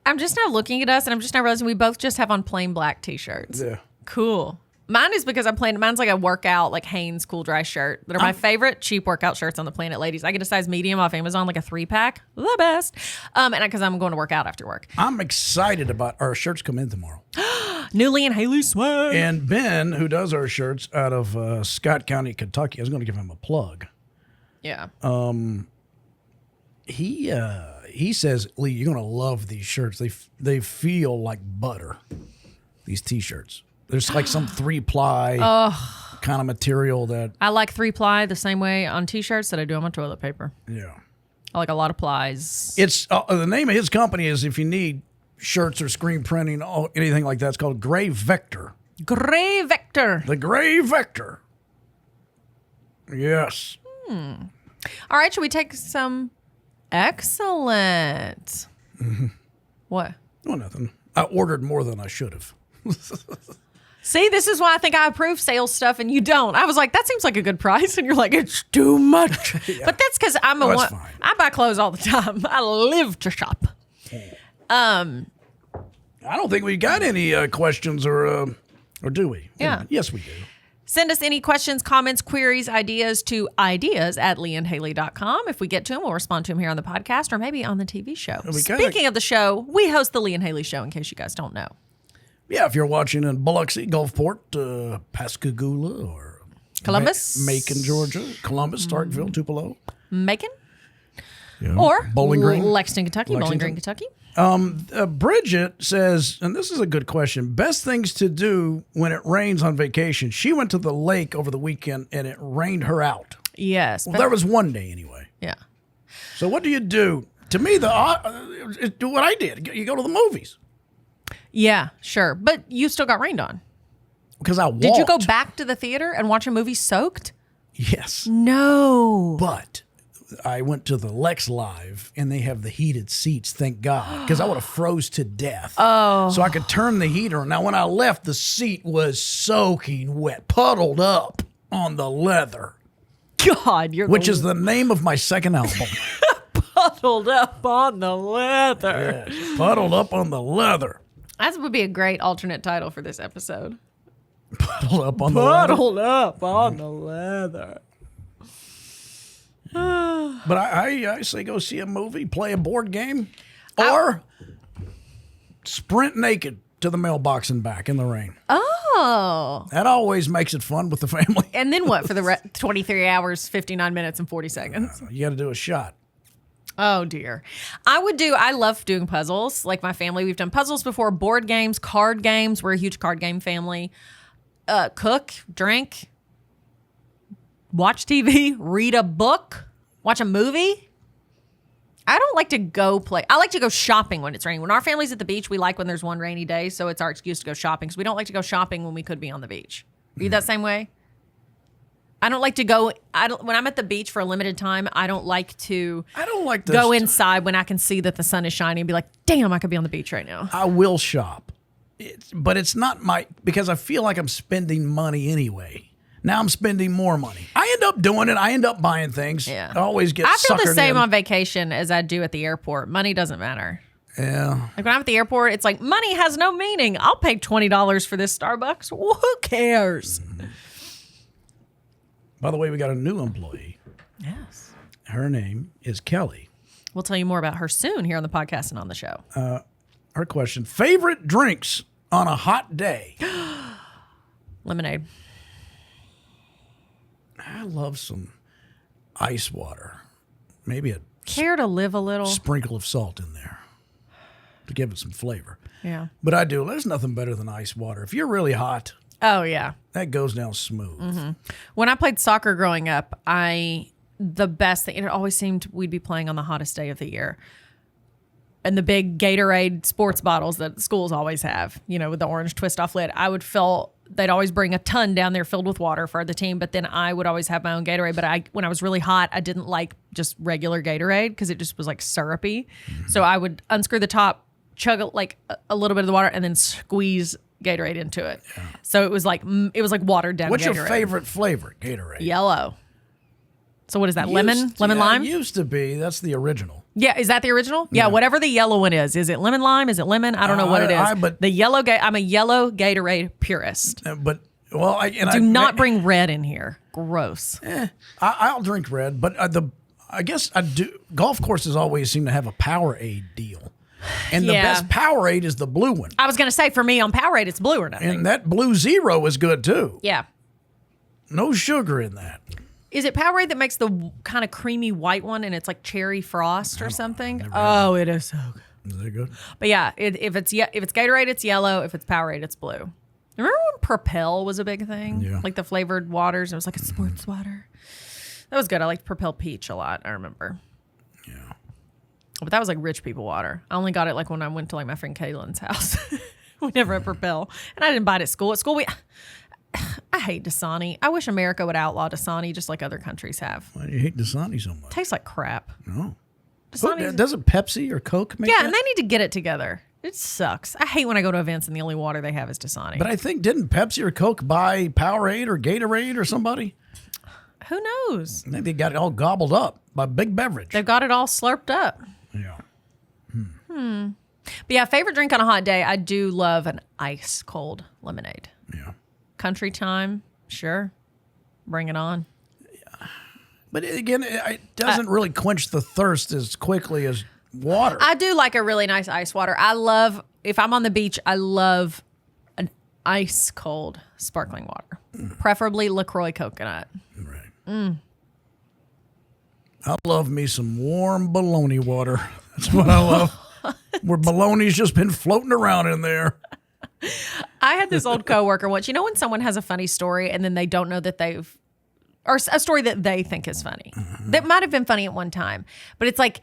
Speaker 2: I'm just now looking at us and I'm just now realizing we both just have on plain black t-shirts.
Speaker 1: Yeah.
Speaker 2: Cool. Mine is because mine's like a workout, like Hanes cool dry shirt. That are my favorite cheap workout shirts on the planet, ladies. I get a size medium off Amazon, like a 3-pack. The best. And because I'm going to work out after work.
Speaker 1: I'm excited about our shirts come in tomorrow.
Speaker 2: New and Hayley swag.
Speaker 1: And Ben, who does our shirts out of Scott County, Kentucky, I was going to give him a plug.
Speaker 2: Yeah.
Speaker 1: He says, Lee, you're going to love these shirts. They feel like butter, these T-shirts. There's like some 3-ply kind of material that...
Speaker 2: I like 3-ply the same way on T-shirts that I do on my toilet paper.
Speaker 1: Yeah.
Speaker 2: I like a lot of plies.
Speaker 1: It's the name of his company is, if you need shirts or screen printing, anything like that, it's called Gray Vector.
Speaker 2: Gray Vector.
Speaker 1: The Gray Vector. Yes.
Speaker 2: All right, should we take some... Excellent.
Speaker 1: Mm-hmm.
Speaker 2: What?
Speaker 1: Oh, nothing. I ordered more than I should have.
Speaker 2: See, this is why I think I approve sales stuff and you don't. I was like, that seems like a good price. And you're like, it's too much. Yeah. But that's because I'm
Speaker 1: fine.
Speaker 2: I buy clothes all the time. I live to shop.
Speaker 1: I don't think we got any questions or do we?
Speaker 2: Yeah.
Speaker 1: Yes, we do.
Speaker 2: Send us any questions, comments, queries, ideas to ideas@leeandhaley.com. If we get to them, we'll respond to them here on the podcast or maybe on the TV show. Speaking of the show, we host the Lee and Haley Show, in case you guys don't know.
Speaker 1: Yeah, if you're watching in Biloxi, Gulfport, Pascagoula, or
Speaker 2: Columbus,
Speaker 1: Macon, Georgia, Columbus, Starkville, Tupelo,
Speaker 2: Macon,
Speaker 1: yeah.
Speaker 2: or
Speaker 1: Bowling Green,
Speaker 2: Lexington, Kentucky, Bowling Green, Kentucky.
Speaker 1: Bridget says, and this is a good question, best things to do when it rains on vacation. She went to the lake over the weekend and it rained her out.
Speaker 2: Yes.
Speaker 1: Well, there was one day anyway.
Speaker 2: Yeah.
Speaker 1: So what do you do? To me, do what I did. You go to the movies.
Speaker 2: Yeah, sure. But you still got rained on.
Speaker 1: Because I walked.
Speaker 2: Did you go back to the theater and watch a movie soaked?
Speaker 1: Yes.
Speaker 2: No.
Speaker 1: But I went to the Lex Live and they have the heated seats, thank God, because I would have froze to death.
Speaker 2: Oh.
Speaker 1: So I could turn the heater on. Now, when I left, the seat was soaking wet, puddled up on the leather.
Speaker 2: God,
Speaker 1: which is the name of my second album.
Speaker 2: Puddled up on the leather.
Speaker 1: Yes, puddled up on the leather.
Speaker 2: That would be a great alternate title for this episode.
Speaker 1: Puddled up on the leather.
Speaker 2: Puddled up on the leather.
Speaker 1: But I say go see a movie, play a board game, or sprint naked to the mailbox and back in the rain.
Speaker 2: Oh.
Speaker 1: That always makes it fun with the family.
Speaker 2: And then what for the 23 hours, 59 minutes, and 40 seconds?
Speaker 1: You got to do a shot.
Speaker 2: Oh, dear. I love doing puzzles. Like my family, we've done puzzles before, board games, card games. We're a huge card game family. Cook, drink, watch TV, read a book, watch a movie. I don't like to go play. I like to go shopping when it's raining. When our family's at the beach, we like when there's one rainy day, so it's our excuse to go shopping because we don't like to go shopping when we could be on the beach. Are you that same way? I don't like to go. When I'm at the beach for a limited time, I don't like to go inside when I can see that the sun is shining and be like, damn, I could be on the beach right now.
Speaker 1: I will shop. But it's not because I feel like I'm spending money anyway. Now I'm spending more money. I end up doing it. I end up buying things.
Speaker 2: Yeah.
Speaker 1: I always get
Speaker 2: I feel the
Speaker 1: suckered
Speaker 2: same
Speaker 1: in.
Speaker 2: on vacation as I do at the airport. Money doesn't matter.
Speaker 1: Yeah.
Speaker 2: Like when I'm at the airport, it's like money has no meaning. I'll pay $20 for this Starbucks. Who cares?
Speaker 1: By the way, we got a new employee.
Speaker 2: Yes.
Speaker 1: Her name is Kelly.
Speaker 2: We'll tell you more about her soon here on the podcast and on the show.
Speaker 1: Her question, favorite drinks on a hot day?
Speaker 2: Lemonade.
Speaker 1: I love some ice water. Maybe a
Speaker 2: Care to live a little?
Speaker 1: sprinkle of salt in there to give it some flavor.
Speaker 2: Yeah.
Speaker 1: But I do. There's nothing better than ice water. If you're really hot,
Speaker 2: Oh, yeah.
Speaker 1: that goes down smooth.
Speaker 2: When I played soccer growing up, the best thing, it always seemed we'd be playing on the hottest day of the year. And the big Gatorade sports bottles that schools always have, with the orange twist off lid, I would fill, they'd always bring a ton down there filled with water for the team. But then I would always have my own Gatorade. But when I was really hot, I didn't like just regular Gatorade because it just was like syrupy. So I would unscrew the top, chug like a little bit of the water, and then squeeze Gatorade into it. Yeah. So it was like watered down.
Speaker 1: What's
Speaker 2: Gatorade.
Speaker 1: your favorite flavor, Gatorade?
Speaker 2: Yellow. So what is that? Lemon lime?
Speaker 1: It used to be. That's the original.
Speaker 2: Yeah, is that the original? Yeah, whatever the yellow one is. Is it lemon lime? Is it lemon? I don't know what it is.
Speaker 1: But
Speaker 2: the yellow, I'm a yellow Gatorade purist. Do not bring red in here. Gross.
Speaker 1: I'll drink red, but I guess I do. Golf courses always seem to have a Powerade deal. And the best Powerade is the blue one.
Speaker 2: I was going to say, for me, on Powerade, it's blue or nothing.
Speaker 1: And that Blue Zero is good, too.
Speaker 2: Yeah.
Speaker 1: No sugar in that.
Speaker 2: Is it Powerade that makes the kind of creamy white one and it's like cherry frost or something? Oh, it is so good.
Speaker 1: Is that good?
Speaker 2: But yeah, if it's Gatorade, it's yellow. If it's Powerade, it's blue. Remember when Propel was a big thing?
Speaker 1: Yeah.
Speaker 2: Like the flavored waters. It was like a sports water. That was good. I liked Propel Peach a lot, I remember.
Speaker 1: Yeah.
Speaker 2: But that was like rich people water. I only got it like when I went to like my friend Kaylin's house. We never had Propel. And I didn't buy it at school. At school, I hate Dasani. I wish America would outlaw Dasani just like other countries have.
Speaker 1: Why do you hate Dasani so much?
Speaker 2: Tastes like crap.
Speaker 1: No.
Speaker 2: Dasani's,
Speaker 1: Doesn't Pepsi or Coke make that?
Speaker 2: and they need to get it together. It sucks. I hate when I go to events and the only water they have is Dasani.
Speaker 1: But I think, didn't Pepsi or Coke buy Powerade or Gatorade or somebody?
Speaker 2: Who knows?
Speaker 1: I think they got it all gobbled up by Big Beverage.
Speaker 2: They've got it all slurped up.
Speaker 1: Yeah.
Speaker 2: But yeah, favorite drink on a hot day, I do love an ice cold lemonade.
Speaker 1: Yeah.
Speaker 2: Country time, sure. Bring it on.
Speaker 1: But again, it doesn't really quench the thirst as quickly as water.
Speaker 2: I do like a really nice ice water. If I'm on the beach, I love an ice cold sparkling water, preferably LaCroix coconut.
Speaker 1: Right. I love me some warm bologna water. That's what I love. Where bologna's just been floating around in there.
Speaker 2: I had this old coworker once. When someone has a funny story and then they don't know that or a story that they think is funny. That might have been funny at one time, but it's like,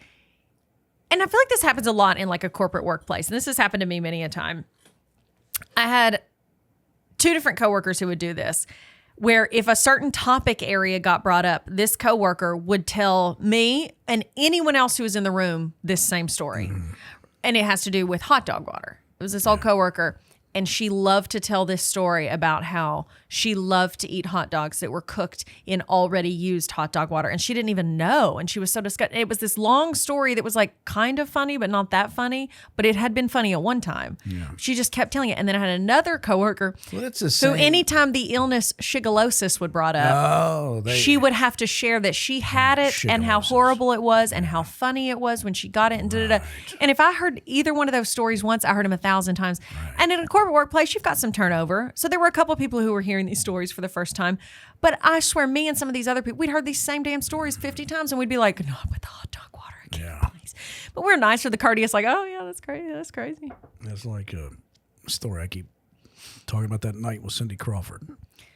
Speaker 2: and I feel like this happens a lot in like a corporate workplace. And this has happened to me many a time. I had 2 different coworkers who would do this, where if a certain topic area got brought up, this coworker would tell me and anyone else who was in the room this same story. And it has to do with hot dog water. It was this old coworker, and she loved to tell this story about how she loved to eat hot dogs that were cooked in already used hot dog water. And she didn't even know. And she was so disgusted. It was this long story that was like kind of funny, but not that funny. But it had been funny at one time. Yeah. She just kept telling it. And then I had another coworker who anytime the illness shigellosis would brought up, she would have to share that she had it and how horrible it was and how funny it was when she got it and da-da-da. And if I heard either one of those stories once, I heard them 1,000 times. Right. And in a corporate workplace, you've got some turnover. So there were a couple of people who were hearing these stories for the first time. But I swear, me and some of these other people, we'd heard these same damn stories 50 times, and we'd be like, no, but the hot dog water again, please. But we're nice for the courteous, like, oh, yeah, that's crazy. That's crazy.
Speaker 1: That's like a story I keep talking about that night with Cindy Crawford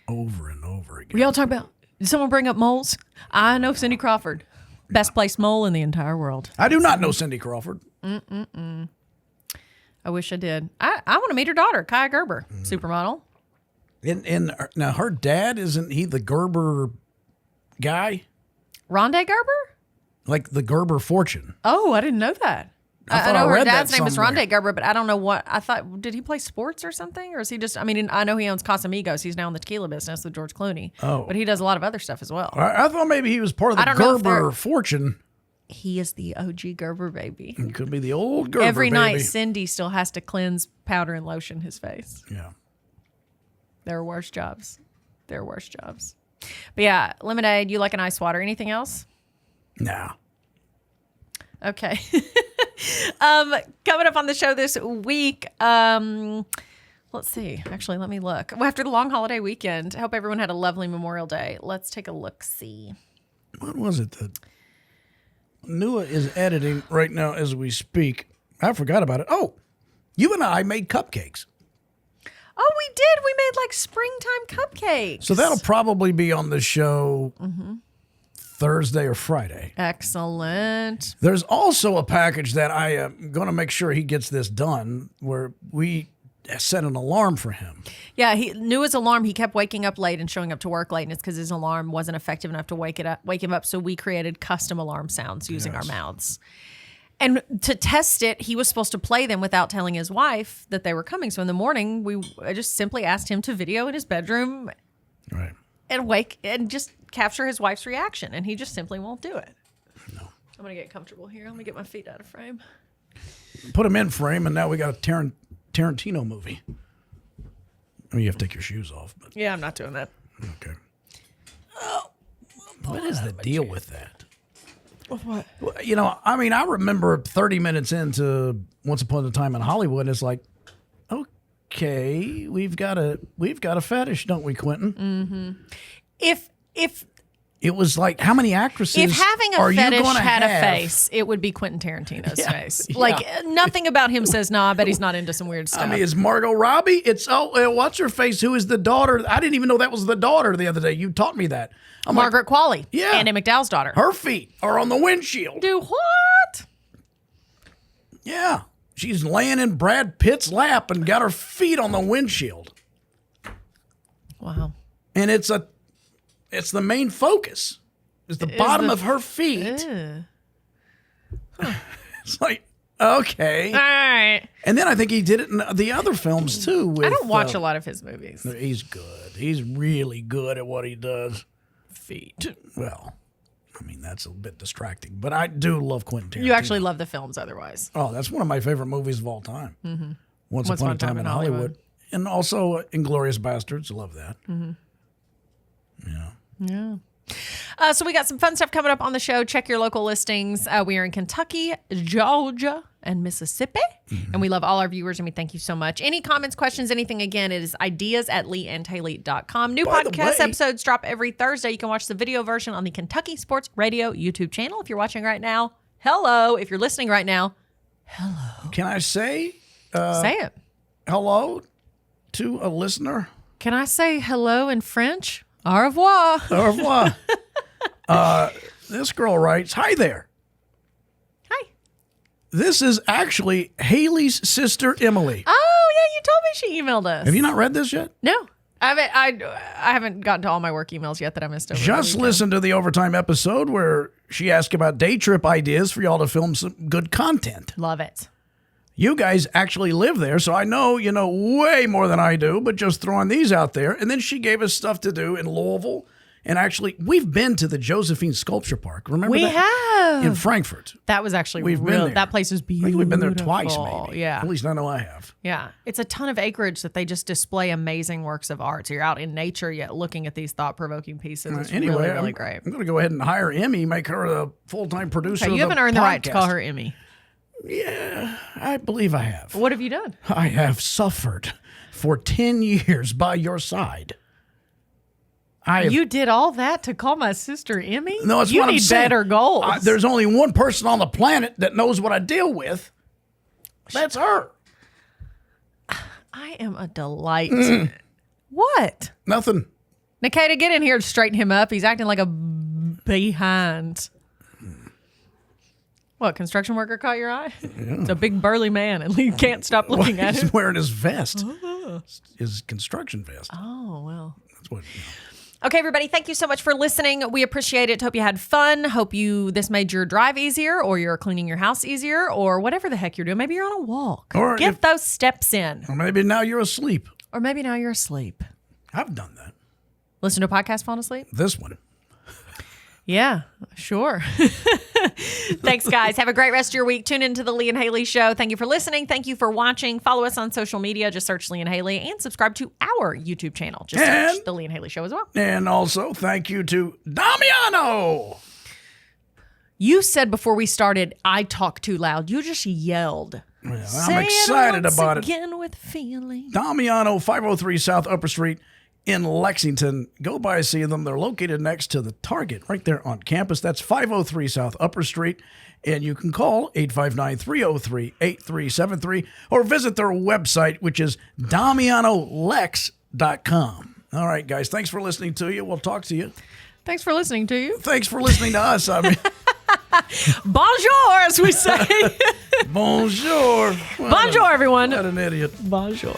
Speaker 1: over and over again.
Speaker 2: We all talk about, did someone bring up moles? I know Cindy Crawford. Best placed mole in the entire world.
Speaker 1: I do not know Cindy Crawford.
Speaker 2: I wish I did. I want to meet her daughter, Kaya Gerber, supermodel.
Speaker 1: And now her dad, isn't he the Gerber guy?
Speaker 2: Rondé Gerber?
Speaker 1: Like the Gerber fortune.
Speaker 2: Oh, I didn't know that.
Speaker 1: I
Speaker 2: know her
Speaker 1: read
Speaker 2: dad's
Speaker 1: that
Speaker 2: name is
Speaker 1: somewhere.
Speaker 2: Rondé Gerber, but I don't know what. I thought, did he play sports or something? Or is he just, I know he owns Casamigos. He's now in the tequila business with George Clooney. Oh. But he does a lot of other stuff as well.
Speaker 1: I thought maybe he was part of the Gerber fortune.
Speaker 2: He is the OG Gerber baby.
Speaker 1: It could be the old Gerber
Speaker 2: Every
Speaker 1: baby.
Speaker 2: night, Cindy still has to cleanse, powder, and lotion his face.
Speaker 1: Yeah.
Speaker 2: There are worse jobs. There are worse jobs. But yeah, lemonade, you like an ice water. Anything else?
Speaker 1: Nah.
Speaker 2: Okay. Coming up on the show this week, let's see. Actually, let me look. Well, after the long holiday weekend, I hope everyone had a lovely Memorial Day. Let's take a look-see.
Speaker 1: What was it that Nua is editing right now as we speak? I forgot about it. Oh, you and I made cupcakes.
Speaker 2: Oh, we did. We made like springtime cupcakes.
Speaker 1: So that'll probably be on the show Thursday or Friday.
Speaker 2: Excellent.
Speaker 1: There's also a package that I am going to make sure he gets this done where we set an alarm for him.
Speaker 2: Yeah, he knew his alarm. He kept waking up late and showing up to work late, and it's because his alarm wasn't effective enough to wake him up. So we created custom alarm sounds using our mouths. And to test it, he was supposed to play them without telling his wife that they were coming. So in the morning, I just simply asked him to video in his bedroom,
Speaker 1: Right.
Speaker 2: and just capture his wife's reaction, and he just simply won't do it.
Speaker 1: No.
Speaker 2: I'm gonna get comfortable here. Let me get my feet out of frame.
Speaker 1: Put him in frame, and now we got a Tarantino movie. I mean, you have to take your shoes off. But
Speaker 2: Yeah, I'm not doing that.
Speaker 1: okay. What is the deal with that?
Speaker 2: What?
Speaker 1: Well, you know, I mean, I remember 30 minutes into Once Upon a Time in Hollywood, it's like, okay, we've got a fetish, don't we, Quentin?
Speaker 2: If
Speaker 1: It was like, how many actresses
Speaker 2: If having
Speaker 1: are
Speaker 2: a
Speaker 1: you
Speaker 2: fetish
Speaker 1: gonna
Speaker 2: had
Speaker 1: have?
Speaker 2: a face, it would be Quentin Tarantino's
Speaker 1: Yeah,
Speaker 2: face.
Speaker 1: yeah.
Speaker 2: Like nothing about him says, "Nah, I bet he's not into some weird stuff."
Speaker 1: I mean, it's Margot Robbie. It's what's her face? Who is the daughter? I didn't even know that was the daughter the other day. You taught me that. I'm like,
Speaker 2: Margaret Qualley,
Speaker 1: Yeah.
Speaker 2: Andy McDowell's daughter.
Speaker 1: her feet are on the windshield.
Speaker 2: Do what?
Speaker 1: Yeah, she's laying in Brad Pitt's lap and got her feet on the windshield,
Speaker 2: Wow.
Speaker 1: and it's the main focus. It's the bottom of her feet.
Speaker 2: Ugh.
Speaker 1: It's like, okay.
Speaker 2: All right.
Speaker 1: And then I think he did it in the other films too. With,
Speaker 2: I don't watch a lot of his movies.
Speaker 1: He's good. He's really good at what he does.
Speaker 2: Feet.
Speaker 1: Well, I mean, that's a bit distracting, but I do love Quentin Tarantino.
Speaker 2: You actually love the films otherwise.
Speaker 1: Oh, that's one of my favorite movies of all time. Mm-hmm. Once Upon a Time in Hollywood. And also Inglourious Bastards. Love that. Mm-hmm. Yeah.
Speaker 2: Yeah. So we got some fun stuff coming up on the show. Check your local listings. We are in Kentucky, Georgia, and Mississippi. Mm-hmm. And we love all our viewers, and we thank you so much. Any comments, questions, anything, again, it is ideas@leeandhaley.com. New
Speaker 1: By the
Speaker 2: podcast
Speaker 1: way-
Speaker 2: episodes drop every Thursday. You can watch the video version on the Kentucky Sports Radio YouTube channel. If you're watching right now, hello. If you're listening right now,
Speaker 1: Can I say
Speaker 2: say it.
Speaker 1: hello to a listener?
Speaker 2: Can I say hello in French? Au revoir.
Speaker 1: Au revoir. This girl writes, "Hi there.
Speaker 2: Hi.
Speaker 1: This is actually Hayley's sister, Emily."
Speaker 2: Oh, yeah, you told me she emailed us.
Speaker 1: Have you not read this yet?
Speaker 2: No. I haven't gotten to all my work emails yet that I missed over. the
Speaker 1: Just
Speaker 2: weekend.
Speaker 1: listen to the overtime episode where she asked about day trip ideas for y'all to film some good content.
Speaker 2: Love it.
Speaker 1: You guys actually live there, so I know you know way more than I do, but just throwing these out there. And then she gave us stuff to do in Louisville. And actually, we've been to the Josephine Sculpture Park. Remember
Speaker 2: We
Speaker 1: that?
Speaker 2: have.
Speaker 1: In Frankfurt.
Speaker 2: That was actually
Speaker 1: We've been
Speaker 2: real.
Speaker 1: there.
Speaker 2: That place is
Speaker 1: I
Speaker 2: beautiful.
Speaker 1: think we've been there twice, maybe.
Speaker 2: Yeah.
Speaker 1: At least I know I have.
Speaker 2: Yeah. It's a ton of acreage that they just display amazing works of art. So you're out in nature yet looking at these thought-provoking pieces. It's
Speaker 1: Anyway,
Speaker 2: really, really
Speaker 1: I'm
Speaker 2: great.
Speaker 1: going to go ahead and hire Emmy, make her a full-time producer.
Speaker 2: Okay,
Speaker 1: of
Speaker 2: you haven't earned the right to
Speaker 1: podcast.
Speaker 2: call her Emmy.
Speaker 1: Yeah, I believe I have.
Speaker 2: What have you done?
Speaker 1: I have suffered for 10 years by your side.
Speaker 2: You did all that to call my sister Emmy?
Speaker 1: No, it's
Speaker 2: you
Speaker 1: what I'm
Speaker 2: need
Speaker 1: saying.
Speaker 2: better goals.
Speaker 1: There's only one person on the planet that knows what I deal with. That's her.
Speaker 2: I am a delight. What?
Speaker 1: Nothing.
Speaker 2: Nikita, get in here and straighten him up. He's acting like a behind. What, construction worker caught your eye? It's a big burly man, and you can't stop looking at
Speaker 1: He's
Speaker 2: him.
Speaker 1: wearing his vest. His construction vest.
Speaker 2: Oh, well.
Speaker 1: That's what.
Speaker 2: Okay, everybody, thank you so much for listening. We appreciate it. Hope you had fun. Hope this made your drive easier, or you're cleaning your house easier, or whatever the heck you're doing. Maybe you're on a walk.
Speaker 1: Or
Speaker 2: Get
Speaker 1: if-
Speaker 2: those steps in.
Speaker 1: Or maybe now you're asleep.
Speaker 2: Or maybe now you're asleep.
Speaker 1: I've done that.
Speaker 2: Listen to a podcast, falling asleep.
Speaker 1: This one.
Speaker 2: Yeah, sure. Thanks, guys. Have a great rest of your week. Tune into the Lee and Hayley Show. Thank you for listening. Thank you for watching. Follow us on social media. Just search Lee and Hayley and subscribe to our YouTube channel. Just search the Lee and Hayley Show as well.
Speaker 1: And also, thank you to Damiano.
Speaker 2: You said before we started, I talk too loud. You just yelled.
Speaker 1: Yeah, I'm excited about it.
Speaker 2: Again with feeling.
Speaker 1: Damiano, 503 South Upper Street in Lexington. Go by and see them. They're located next to the Target right there on campus. That's 503 South Upper Street. And you can call 859-303-8373 or visit their website, which is DamianoLex.com. All right, guys. Thanks for listening to you. We'll talk to you.
Speaker 2: Thanks for listening to you.
Speaker 1: Thanks for listening to us. I mean,
Speaker 2: Bonjour, as we say.
Speaker 1: bonjour.
Speaker 2: Bonjour, everyone.
Speaker 1: What an idiot.
Speaker 2: Bonjour.